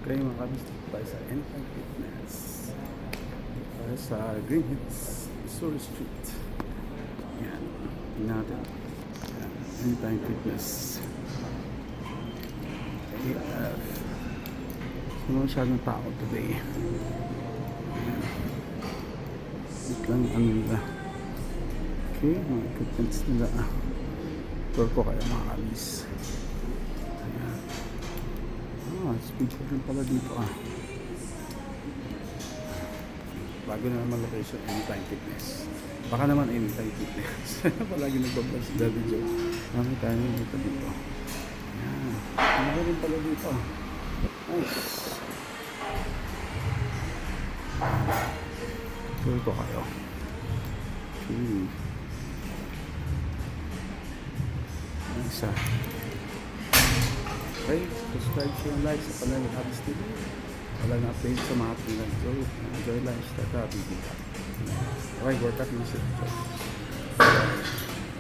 Okay mga kabis, tayo sa Anytime Fitness. Tayo sa Green Hills, Missouri Street. Yan, tingnan natin. Yan, Anytime Fitness. AF. Hindi masyadong tao today. Yan. Wait lang ang nila. Okay, mga equipments nila. Tour ko kayo mga kabis. Speed ko rin pala dito bago na naman location, Anytime Fitness. Baka naman Anytime Fitness. Palagi nagbablog si Daddy Joe. Marami tayo dito. Yan. Ano rin pala dito. Nice. Tour ko kayo. Nice Okay, subscribe, share, like sa panel ng Habis TV. Wala na update sa mga pinag. So, enjoy lunch. Tata, bibig. Okay, workout na siya.